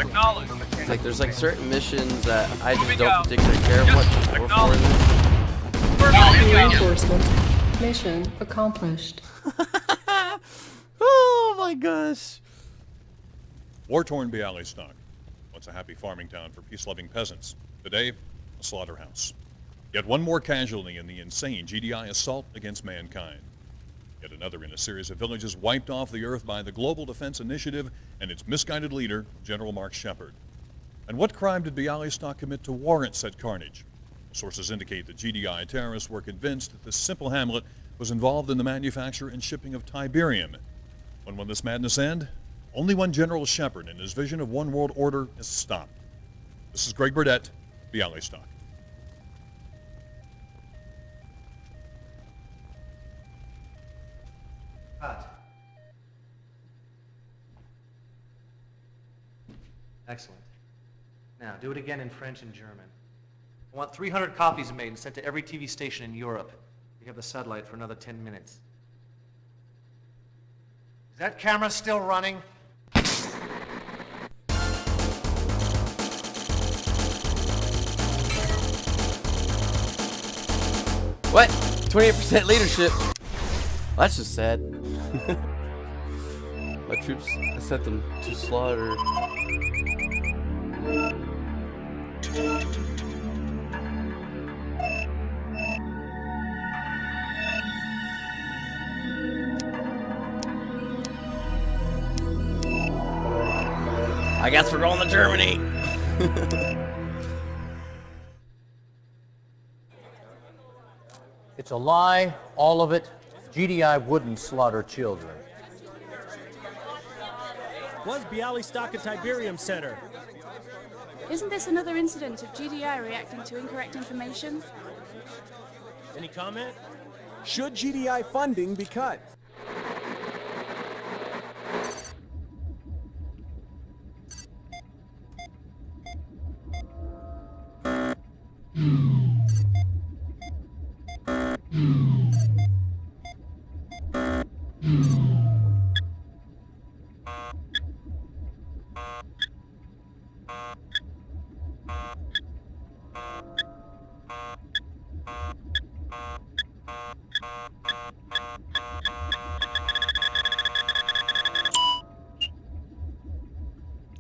[SPEAKER 4] Acknowledge.
[SPEAKER 1] It's like there's like certain missions that I just
[SPEAKER 4] Moving
[SPEAKER 1] don't
[SPEAKER 4] out.
[SPEAKER 1] particularly care
[SPEAKER 4] Yes,
[SPEAKER 1] what we're for
[SPEAKER 4] acknowledge.
[SPEAKER 1] this.
[SPEAKER 12] Reinforcements. Mission accomplished.
[SPEAKER 1] Oh my gosh.
[SPEAKER 10] War-torn Bialystok. Once a happy farming town for peace-loving peasants. Today, a slaughterhouse. Yet one more casualty in the insane GDI assault against mankind. Yet another in a series of villages wiped off the earth by the Global Defense Initiative and its misguided leader, General Mark Shepard. And what crime did Bialystok commit to warrant said carnage? Sources indicate that GDI terrorists were convinced that this simple hamlet was involved in the manufacture and shipping of Tiberium. When will this madness end? Only when General Shepard and his vision of one world order is stopped. This is Greg Burdett, Bialystok.
[SPEAKER 5] Cut. Excellent. Now, do it again in French and German. I want 300 copies made and sent to every TV station in Europe. We have the satellite for another 10 minutes. Is that camera still running?
[SPEAKER 1] What? 28% leadership. That's just sad. My troops, I sent them to slaughter. I guess we're going to Germany.
[SPEAKER 5] It's a lie, all of it. GDI wouldn't slaughter children.
[SPEAKER 7] Was Bialystok a Tiberium center?
[SPEAKER 3] Isn't this another incident of GDI reacting to incorrect information?
[SPEAKER 7] Any comment?
[SPEAKER 15] Should GDI funding be cut?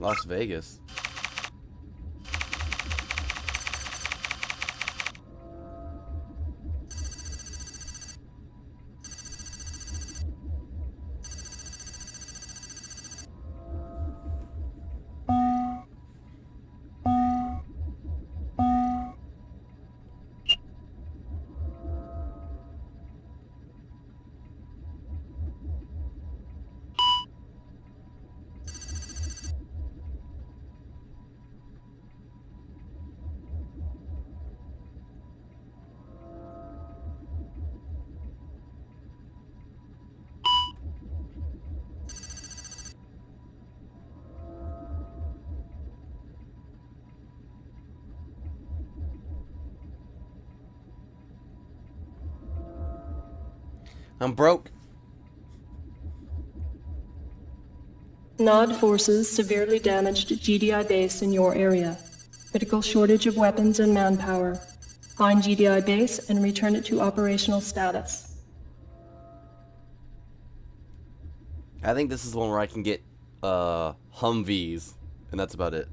[SPEAKER 1] Las Vegas. I'm broke.
[SPEAKER 12] Nod forces severely damaged GDI base in your area. Critical shortage of weapons and manpower. Find GDI base and return it to operational status.
[SPEAKER 1] I think this is one where I can get Humvees, and that's about it.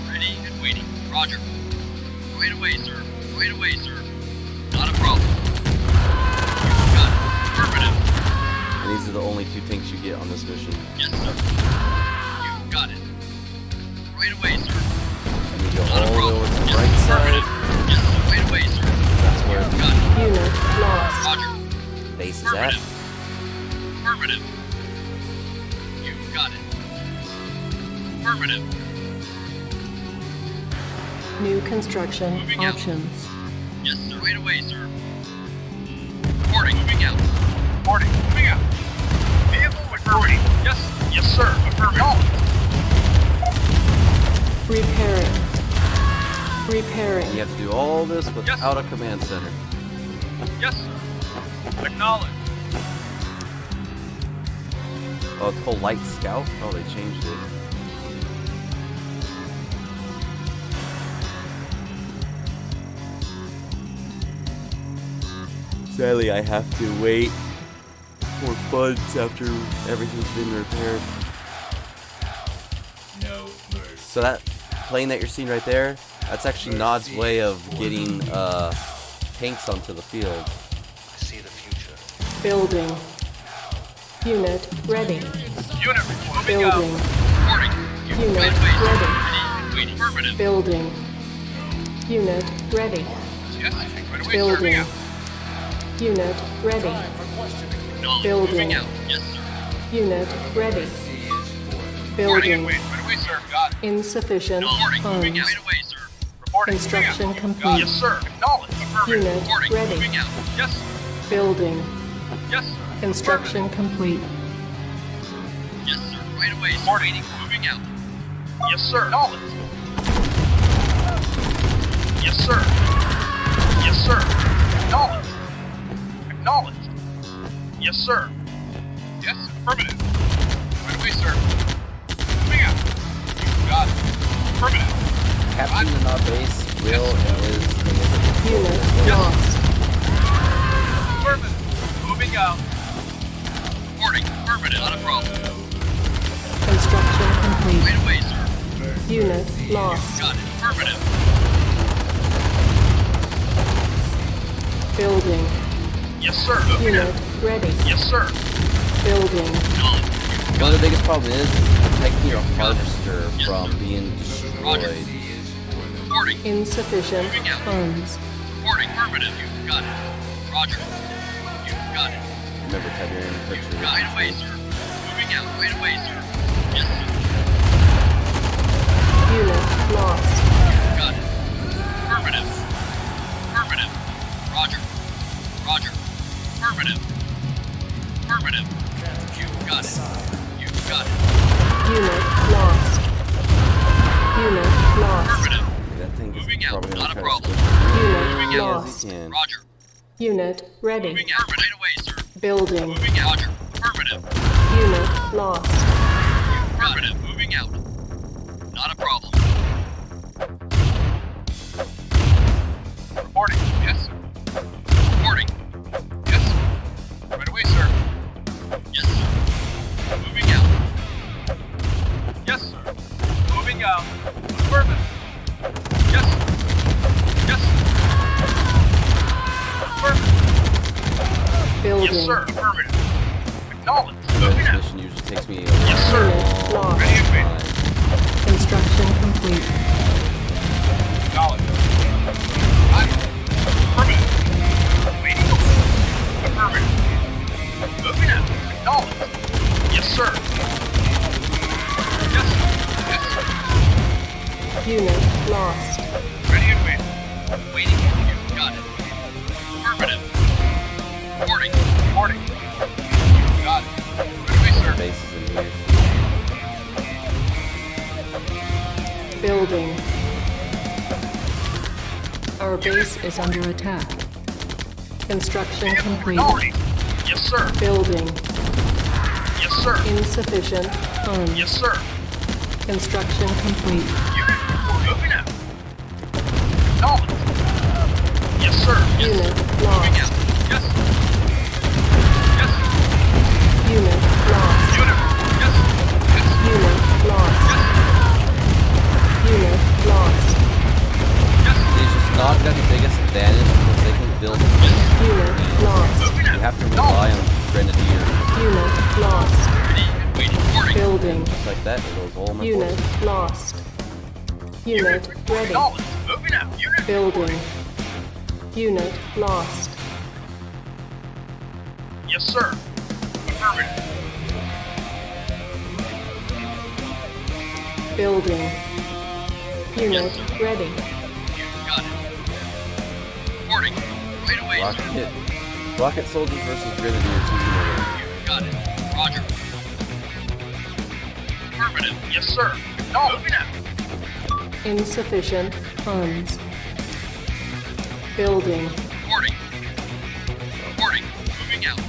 [SPEAKER 4] Ready and waiting. Roger. Right away, sir. Right away, sir. Not a problem. Got it. Affirmative.
[SPEAKER 1] And these are the only two tanks you get on this mission.
[SPEAKER 4] Yes, sir. You got it. Right away, sir.
[SPEAKER 1] And you go
[SPEAKER 4] Not a
[SPEAKER 1] all the way
[SPEAKER 4] problem.
[SPEAKER 1] over to the
[SPEAKER 4] Yes,
[SPEAKER 1] right side.
[SPEAKER 4] affirmative. Yes, right away, sir.
[SPEAKER 1] That's where
[SPEAKER 4] Got it.
[SPEAKER 12] Unit lost.
[SPEAKER 4] Roger.
[SPEAKER 1] base is at.
[SPEAKER 4] Affirmative. You got it. Affirmative.
[SPEAKER 12] New construction
[SPEAKER 4] Moving out.
[SPEAKER 12] options.
[SPEAKER 4] Yes, sir. Right away, sir. Reporting. Moving out. Reporting. Moving out. Vehicle reporting. Yes. Yes, sir. Affirmative.
[SPEAKER 12] Repairing. Repairing.
[SPEAKER 1] You have to do all this without a command center.
[SPEAKER 4] Yes, sir. Acknowledge.
[SPEAKER 1] Oh, it's called Light Scout? Oh, they changed it. Sadly, I have to wait for funds after everything's been repaired.
[SPEAKER 16] No mercy.
[SPEAKER 1] So that plane that you're seeing right there, that's actually Nod's way of getting tanks onto the field.
[SPEAKER 16] I see the future.
[SPEAKER 12] Building. Unit ready.
[SPEAKER 4] Unit moving out.
[SPEAKER 12] Building.
[SPEAKER 4] Reporting.
[SPEAKER 12] Unit ready.
[SPEAKER 4] Wait, affirmative.
[SPEAKER 12] Building. Unit ready.
[SPEAKER 4] Yes, right away,
[SPEAKER 12] Building.
[SPEAKER 4] sir.
[SPEAKER 12] Unit ready.
[SPEAKER 4] Acknowledge.
[SPEAKER 12] Building.
[SPEAKER 4] Moving out. Yes, sir.
[SPEAKER 12] Unit ready.
[SPEAKER 4] Reporting.
[SPEAKER 12] Building.
[SPEAKER 4] Wait, right away, sir. Got it.
[SPEAKER 12] Insufficient
[SPEAKER 4] Reporting. Moving
[SPEAKER 12] funds.
[SPEAKER 4] out. Right away, sir. Reporting.
[SPEAKER 12] Construction
[SPEAKER 4] Moving out.
[SPEAKER 12] complete.
[SPEAKER 4] Yes, sir. Acknowledge. Affirmative.
[SPEAKER 12] Unit
[SPEAKER 4] Reporting.
[SPEAKER 12] ready.
[SPEAKER 4] Moving out. Yes, sir.
[SPEAKER 12] Building.
[SPEAKER 4] Yes, sir.
[SPEAKER 12] Construction complete.
[SPEAKER 4] Yes, sir. Right away, sir. Reporting. Moving out. Yes, sir. Acknowledge. Yes, sir. Yes, sir. Acknowledge. Acknowledged. Yes, sir. Yes, affirmative. Right away, sir. Moving out. You got it. Affirmative.
[SPEAKER 1] Capturing the Nod base will and is
[SPEAKER 12] Unit lost.
[SPEAKER 4] Affirmative. Moving out. Reporting. Affirmative. Not a problem.
[SPEAKER 12] Construction complete.
[SPEAKER 4] Right away, sir.
[SPEAKER 12] Unit lost.
[SPEAKER 4] Got it. Affirmative.
[SPEAKER 12] Building.
[SPEAKER 4] Yes, sir. Moving
[SPEAKER 12] Unit
[SPEAKER 4] out.
[SPEAKER 12] ready.
[SPEAKER 4] Yes, sir.
[SPEAKER 12] Building.
[SPEAKER 1] One of the biggest problems is protecting your harvester from being destroyed.
[SPEAKER 4] Reporting.
[SPEAKER 12] Insufficient funds.
[SPEAKER 4] Reporting. Affirmative. You got it. Roger. You got it.
[SPEAKER 1] Remember, Tiberium picture.
[SPEAKER 4] Right away, sir. Moving out. Right away, sir. Yes, sir.
[SPEAKER 12] Unit lost.
[SPEAKER 4] Got it. Affirmative. Affirmative. Roger. Roger. Affirmative. Affirmative. You got it. You got it.
[SPEAKER 12] Unit lost. Unit lost.
[SPEAKER 4] Affirmative.
[SPEAKER 1] That thing is
[SPEAKER 4] Moving out.
[SPEAKER 1] probably
[SPEAKER 4] Not a
[SPEAKER 1] gonna
[SPEAKER 4] problem.
[SPEAKER 1] try to
[SPEAKER 4] Moving
[SPEAKER 12] Unit
[SPEAKER 4] out.
[SPEAKER 12] lost.
[SPEAKER 4] Roger.
[SPEAKER 12] Unit ready.
[SPEAKER 4] Moving out. Right away, sir.
[SPEAKER 12] Building.
[SPEAKER 4] Moving out. Roger. Affirmative.
[SPEAKER 12] Unit lost.
[SPEAKER 4] Affirmative. Moving out. Not a problem. Reporting. Yes, sir. Reporting. Yes, sir. Right away, sir. Yes, sir. Moving out. Yes, sir. Moving out. Affirmative. Yes, sir. Yes, sir. Affirmative.
[SPEAKER 12] Building.
[SPEAKER 4] Yes, sir. Affirmative. Acknowledged.
[SPEAKER 1] This
[SPEAKER 4] Moving out.
[SPEAKER 1] mission usually takes me a
[SPEAKER 4] Yes, sir.
[SPEAKER 12] Unit lost.
[SPEAKER 4] Ready and waiting.
[SPEAKER 1] time.
[SPEAKER 12] Construction complete.
[SPEAKER 4] Acknowledged. Affirmative. Waiting. Affirmative. Moving out. Acknowledged. Yes, sir. Yes, sir. Yes, sir.
[SPEAKER 12] Unit lost.
[SPEAKER 4] Ready and waiting. Waiting. You got it. Affirmative. Reporting. Reporting. You got it. Ready away, sir.
[SPEAKER 1] Base is in here.
[SPEAKER 12] Building. Our base is under attack. Construction complete.
[SPEAKER 4] Minority. Yes, sir.
[SPEAKER 12] Building.
[SPEAKER 4] Yes, sir.
[SPEAKER 12] Insufficient funds.
[SPEAKER 4] Yes, sir.
[SPEAKER 12] Construction complete.
[SPEAKER 4] Unit. Moving out. Acknowledged. Yes, sir. Yes,
[SPEAKER 12] Unit
[SPEAKER 4] sir. Moving
[SPEAKER 12] lost.
[SPEAKER 4] out. Yes, sir. Yes, sir.
[SPEAKER 12] Unit lost.
[SPEAKER 4] Unit. Yes, sir. Yes, sir.
[SPEAKER 12] Unit lost.
[SPEAKER 4] Yes, sir.
[SPEAKER 12] Unit lost.
[SPEAKER 4] Yes, sir.
[SPEAKER 1] It's just not got the biggest advantage because they can build
[SPEAKER 12] Unit lost.
[SPEAKER 4] Moving
[SPEAKER 1] You
[SPEAKER 4] out.
[SPEAKER 1] have to rely on Grenadier.
[SPEAKER 12] Unit lost.
[SPEAKER 4] Ready and waiting. Reporting.
[SPEAKER 12] Building.
[SPEAKER 1] Just like that, it goes all my
[SPEAKER 12] Unit
[SPEAKER 1] forces.
[SPEAKER 12] lost. Unit ready.
[SPEAKER 4] Acknowledged. Moving out. Unit.
[SPEAKER 12] Building. Unit lost.
[SPEAKER 4] Yes, sir. Affirmative.
[SPEAKER 12] Building. Unit ready.
[SPEAKER 4] Got it. Reporting. Right away, sir.
[SPEAKER 1] Rocket soldiers versus grenadiers. Who's gonna win?
[SPEAKER 4] Got it. Roger. Affirmative. Yes, sir. No, moving out.
[SPEAKER 12] Insufficient funds. Building.
[SPEAKER 4] Reporting. Reporting. Moving out.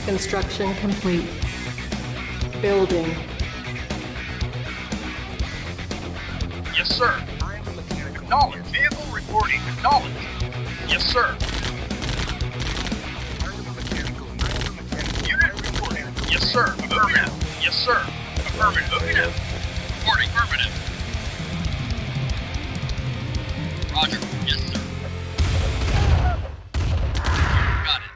[SPEAKER 12] Construction complete. Building.
[SPEAKER 4] Yes, sir. Acknowledge. Vehicle reporting. Acknowledge. Yes, sir. Unit reporting. Yes, sir. Affirmative. Yes, sir. Affirmative. Moving out. Reporting. Affirmative. Roger. Yes, sir. Got it.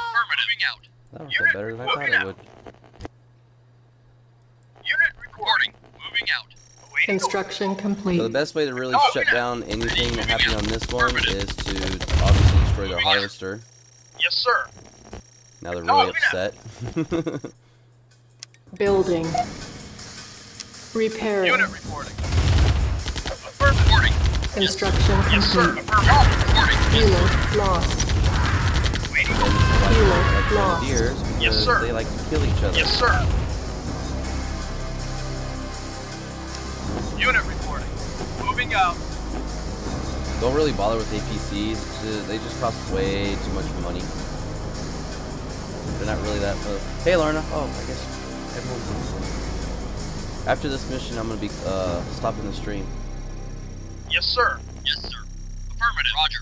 [SPEAKER 4] Affirmative. Moving out.
[SPEAKER 1] That was better than I thought it would.
[SPEAKER 4] Unit reporting. Moving out.
[SPEAKER 12] Construction complete.
[SPEAKER 1] So the best way to really shut down anything that happened on this one is to obviously destroy their harvester.
[SPEAKER 4] Yes, sir.
[SPEAKER 1] Now they're really upset.
[SPEAKER 12] Building. Repairing.
[SPEAKER 4] Unit reporting. Reporting.
[SPEAKER 12] Construction complete.
[SPEAKER 4] Yes, sir. Reporting.
[SPEAKER 12] Unit lost. Unit lost.
[SPEAKER 4] Yes, sir.
[SPEAKER 1] They like to kill each other.
[SPEAKER 4] Yes, sir. Unit reporting. Moving out.
[SPEAKER 1] Don't really bother with APCs. They just cost way too much money. They're not really that. Hey, Lorna. Oh, I guess everyone. After this mission, I'm gonna be stopping the stream.
[SPEAKER 4] Yes, sir. Yes, sir. Affirmative. Roger.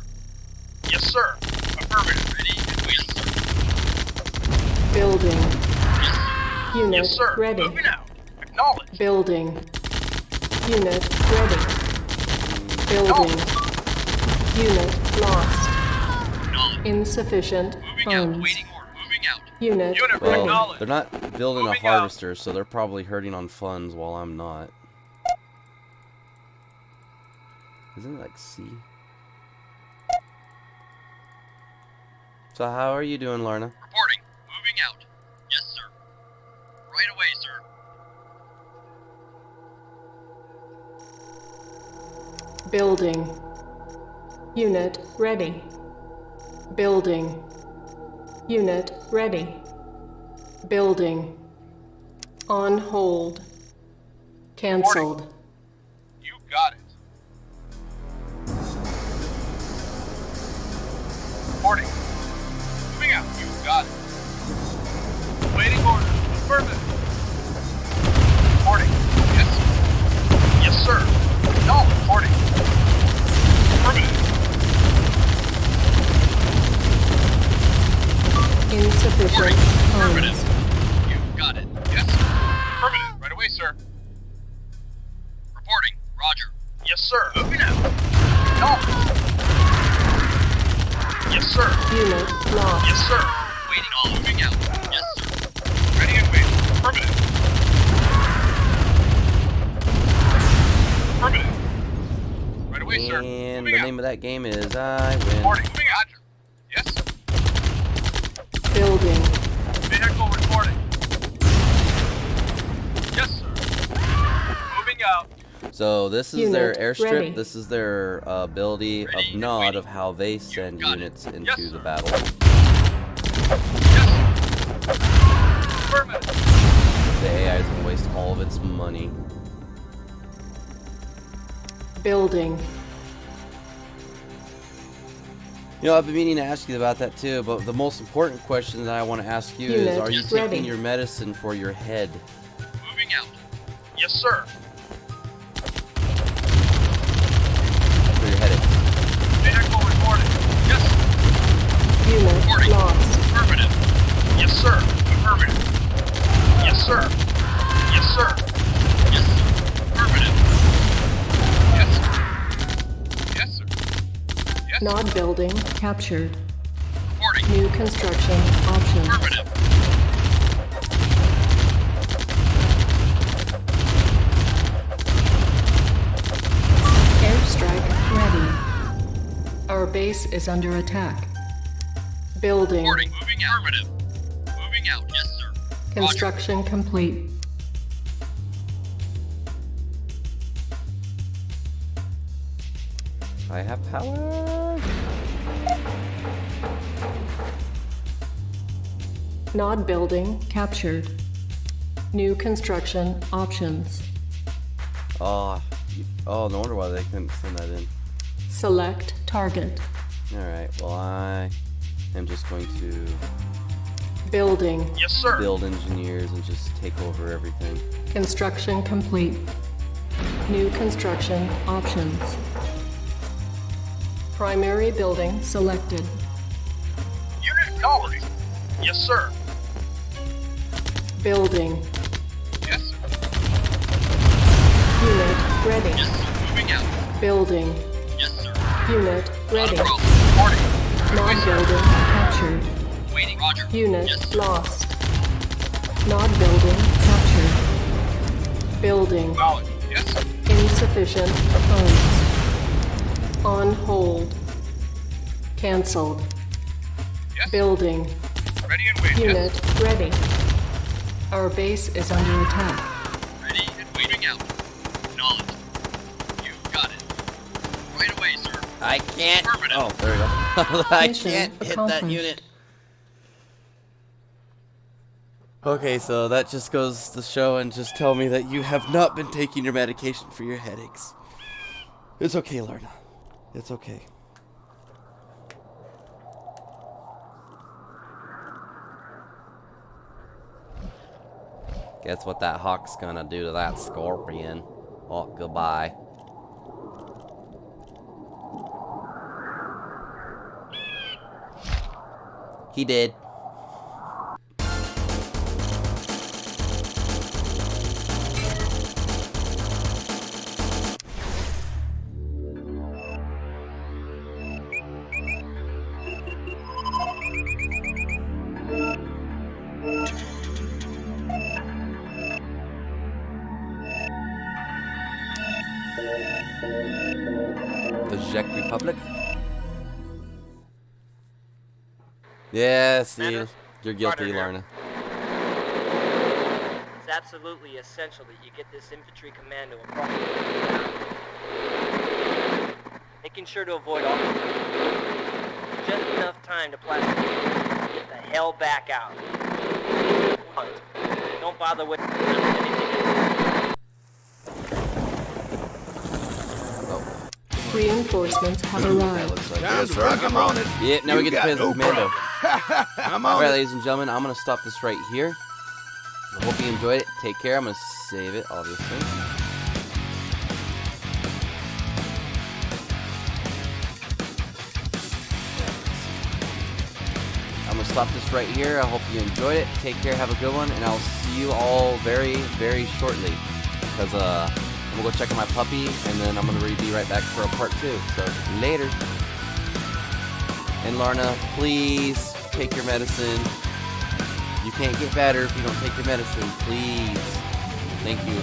[SPEAKER 4] Yes, sir. Affirmative. Ready. Yes, sir.
[SPEAKER 12] Building.
[SPEAKER 4] Yes, sir.
[SPEAKER 12] Unit
[SPEAKER 4] Yes, sir.
[SPEAKER 12] ready.
[SPEAKER 4] Moving out. Acknowledge.
[SPEAKER 12] Building. Unit ready. Building. Unit lost. Insufficient funds. Unit ready.
[SPEAKER 1] Well, they're not building a harvester, so they're probably hurting on funds while I'm not. Isn't it like C? So how are you doing, Lorna?
[SPEAKER 4] Reporting. Moving out. Yes, sir. Right away, sir.
[SPEAKER 12] Building. Unit ready. Building. Unit ready. Building. On hold. Cancelled.
[SPEAKER 4] You got it. Reporting. Moving out. You got it. Waiting order. Affirmative. Reporting. Yes, sir. Yes, sir. No, reporting. Affirmative.
[SPEAKER 12] Insufficient funds.
[SPEAKER 4] You got it. Yes, sir. Affirmative. Right away, sir. Reporting. Roger. Yes, sir. Moving out. No. Yes, sir.
[SPEAKER 12] Unit lost.
[SPEAKER 4] Yes, sir. Waiting all. Moving out. Yes, sir. Ready and waiting. Affirmative. Affirmative. Right away, sir.
[SPEAKER 1] And
[SPEAKER 4] Moving
[SPEAKER 1] the
[SPEAKER 4] out.
[SPEAKER 1] name of that game is I Win.
[SPEAKER 4] Reporting. Moving out. Yes, sir.
[SPEAKER 12] Building.
[SPEAKER 4] Vehicle reporting. Yes, sir. Moving out.
[SPEAKER 1] So this is
[SPEAKER 12] Unit
[SPEAKER 1] their airstrip.
[SPEAKER 12] ready.
[SPEAKER 1] This is their ability of nod of how they send units into the battle.
[SPEAKER 4] Affirmative.
[SPEAKER 1] The AI is going to waste all of its money.
[SPEAKER 12] Building.
[SPEAKER 1] You know, I've been meaning to ask you about that too, but the most important question that I want to ask you is,
[SPEAKER 12] Unit
[SPEAKER 1] are you
[SPEAKER 12] ready.
[SPEAKER 1] taking your medicine for your head?
[SPEAKER 4] Moving out. Yes, sir.
[SPEAKER 1] For your headache?
[SPEAKER 4] Vehicle reporting. Yes, sir.
[SPEAKER 12] Unit
[SPEAKER 4] Reporting.
[SPEAKER 12] lost.
[SPEAKER 4] Affirmative. Yes, sir. Affirmative. Yes, sir. Yes, sir. Yes, sir. Affirmative. Yes, sir. Yes, sir. Yes, sir.
[SPEAKER 12] Nod building captured.
[SPEAKER 4] Reporting.
[SPEAKER 12] New construction options.
[SPEAKER 4] Affirmative.
[SPEAKER 12] Airstrike ready. Our base is under attack. Building.
[SPEAKER 4] Reporting. Moving out. Affirmative. Moving out. Yes, sir.
[SPEAKER 12] Construction complete.
[SPEAKER 1] I have power.
[SPEAKER 12] Nod building captured. New construction options.
[SPEAKER 1] Oh, no wonder why they couldn't send that in.
[SPEAKER 12] Select target.
[SPEAKER 1] Alright, well I am just going to
[SPEAKER 12] Building.
[SPEAKER 4] Yes, sir.
[SPEAKER 1] build engineers and just take over everything.
[SPEAKER 12] Construction complete. New construction options. Primary building selected.
[SPEAKER 4] Unit colony. Yes, sir.
[SPEAKER 12] Building.
[SPEAKER 4] Yes, sir.
[SPEAKER 12] Unit ready.
[SPEAKER 4] Yes, sir. Moving out.
[SPEAKER 12] Building.
[SPEAKER 4] Yes, sir.
[SPEAKER 12] Unit ready.
[SPEAKER 4] Not a problem. Reporting.
[SPEAKER 12] Nod building captured.
[SPEAKER 4] Waiting. Roger.
[SPEAKER 12] Unit
[SPEAKER 4] Yes, sir.
[SPEAKER 12] lost. Nod building captured. Building.
[SPEAKER 4] Valid. Yes, sir.
[SPEAKER 12] Insufficient funds. On hold. Cancelled.
[SPEAKER 4] Yes.
[SPEAKER 12] Building.
[SPEAKER 4] Ready and waiting.
[SPEAKER 12] Unit
[SPEAKER 4] Yes.
[SPEAKER 12] ready. Our base is under attack.
[SPEAKER 4] Ready and waiting out. Knowledge. You got it. Right away, sir.
[SPEAKER 1] I can't.
[SPEAKER 4] Affirmative.
[SPEAKER 1] Oh, there we go. I
[SPEAKER 12] Mission
[SPEAKER 1] can't hit that
[SPEAKER 12] accomplished.
[SPEAKER 1] unit. Okay, so that just goes to show and just tell me that you have not been taking your medication for your headaches. It's okay, Lorna. It's okay. Guess what that hawk's gonna do to that scorpion? Oh, goodbye. He did. The Czech Republic? Yes, you're guilty, Lorna.
[SPEAKER 13] It's absolutely essential that you get this infantry commando approximately making sure to avoid all just enough time to plastic get the hell back out. Don't bother with anything else.
[SPEAKER 12] Reinforcements have arrived.
[SPEAKER 1] Yeah, now we get to play as the commando.
[SPEAKER 11] I'm
[SPEAKER 1] Alright, ladies and gentlemen, I'm going to stop this right here. I hope you enjoyed it. Take care. I'm going to save it, obviously. I'm going to stop this right here. I hope you enjoyed it. Take care. Have a good one. And I'll see you all very, very shortly. Because, I'm going to go check on my puppy. And then I'm going to be right back for a part 2. So, later. And Lorna, please take your medicine. You can't get better if you don't take your medicine. Please. Thank you.